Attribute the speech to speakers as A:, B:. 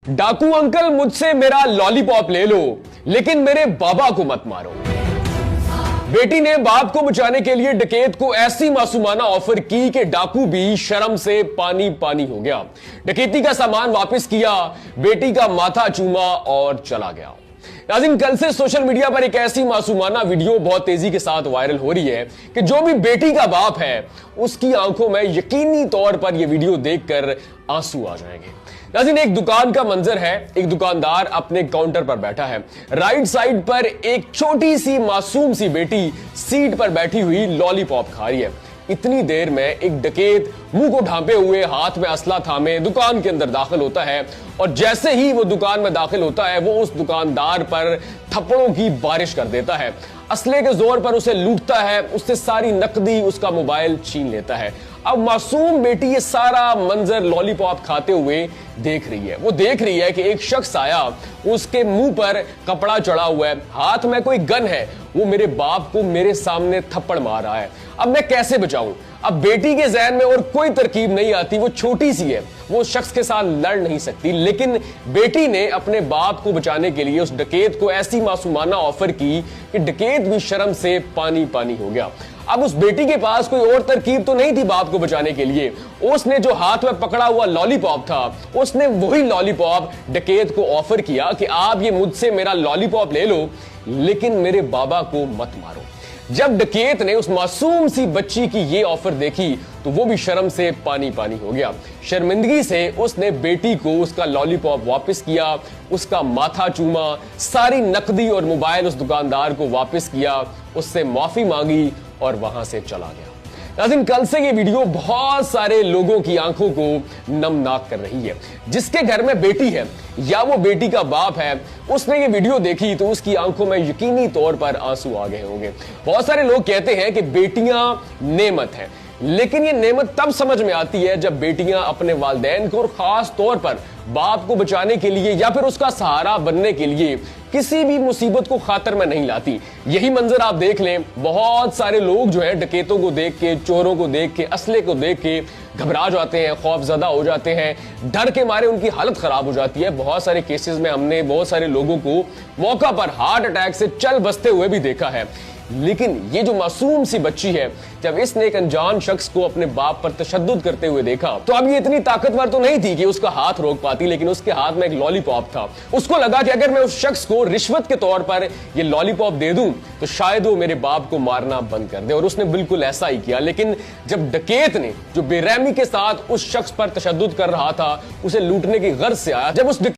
A: डाकू अंकल मुझसे मेरा लॉलीपॉप ले लो, लेकिन मेरे बाबा को मत मारो। बेटी ने बाप को बचाने के लिए डकैत को ऐसी मासूमाना ऑफर की कि डाकू भी शर्म से पानी पानी हो गया। डकैती का सामान वापस किया, बेटी का माथा चूमा और चला गया। नाज़रीन, कल से सोशल मीडिया पर एक ऐसी मासूमाना वीडियो बहुत तेजी के साथ वायरल हो रही है कि जो भी बेटी का बाप है उसकी आंखों में यकीनी तौर पर यह वीडियो देखकर आंसू आ जाएंगे। नाज़रीन, एक दुकान का मंजर है। एक दुकानदार अपने काउंटर पर बैठा है। राइट साइड पर एक छोटी सी मासूम सी बेटी सीट पर बैठी हुई लॉलीपॉप खा रही है। इतनी देर में एक डकैत मुंह को ढांपे हुए, हाथ में असला थामे दुकान के अंदर दाखिल होता है और जैसे ही वो दुकान में दाखिल होता है वो उस दुकानदार पर थप्पड़ों की बारिश कर देता है। असले के जोर पर उसे लूटता है, उससे सारी नकदी, उसका मोबाइल छीन लेता है। अब मासूम बेटी ये सारा मंजर लॉलीपॉप खाते हुए देख रही है। वो देख रही है कि एक शख्स आया, उसके मुंह पर कपड़ा चढ़ा हुआ है, हाथ में कोई गन है, वो मेरे बाप को मेरे सामने थप्पड़ मार रहा है। अब मैं कैसे बचाऊं? अब बेटी के ज़हन में और कोई तरकीब नहीं आती। वो छोटी सी है, वो शख्स के साथ लड़ नहीं सकती, लेकिन बेटी ने अपने बाप को बचाने के लिए उस डकैत को ऐसी मासूमाना ऑफर की कि डकैत भी शर्म से पानी पानी हो गया। अब उस बेटी के पास कोई और तरकीब तो नहीं थी बाप को बचाने के लिए। उसने जो हाथ में पकड़ा हुआ लॉलीपॉप था, उसने वही लॉलीपॉप डकैत को ऑफर किया कि आप ये मुझसे मेरा लॉलीपॉप ले लो, लेकिन मेरे बाबा को मत मारो। जब डकैत ने उस मासूम सी बच्ची की ये ऑफर देखी तो वो भी शर्म से पानी पानी हो गया। शर्मिंदगी से उसने बेटी को उसका लॉलीपॉप वापस किया, उसका माथा चूमा, सारी नकदी और मोबाइल उस दुकानदार को वापस किया, उससे माफी मांगी और वहां से चला गया। नाज़रीन, कल से ये वीडियो बहुत सारे लोगों की आंखों को नमनाक कर रही है। जिसके घर में बेटी है या वो बेटी का बाप है, उसने ये वीडियो देखी तो उसकी आंखों में यकीनी तौर पर आंसू आ गए होंगे। बहुत सारे लोग कहते हैं कि बेटियां नेमत हैं, लेकिन ये नेमत तब समझ में आती है जब बेटियां अपने वालिदैन को और खास तौर पर बाप को बचाने के लिए या फिर उसका सहारा बनने के लिए किसी भी मुसीबत को खातर में नहीं लाती। यही मंजर आप देख लें, बहुत सारे लोग जो है डकैतों को देख के, चोरों को देख के, असले को देख के घबरा जाते हैं, खौफजदा हो जाते हैं, डर के मारे उनकी हालत खराब हो जाती है। बहुत सारे केसेस में हमने बहुत सारे लोगों को मौका पर हार्ट अटैक से चल बसते हुए भी देखा है। लेकिन ये जो मासूम सी बच्ची है, जब इसने एक अनजान शख्स को अपने बाप पर तशद्दुद करते हुए देखा तो अब ये इतनी ताकतवर तो नहीं थी कि उसका हाथ रोक पाती, लेकिन उसके हाथ में एक लॉलीपॉप था। उसको लगा कि अगर मैं उस शख्स को रिश्वत के तौर पर ये लॉलीपॉप दे दूं तो शायद वो मेरे बाप को मारना बंद कर दे, और उसने बिल्कुल ऐसा ही किया। लेकिन जब डकैत ने जो बेरहमी के साथ उस शख्स पर तशद्दुद कर रहा था, उसे लूटने की गर्ज से आया, जब उस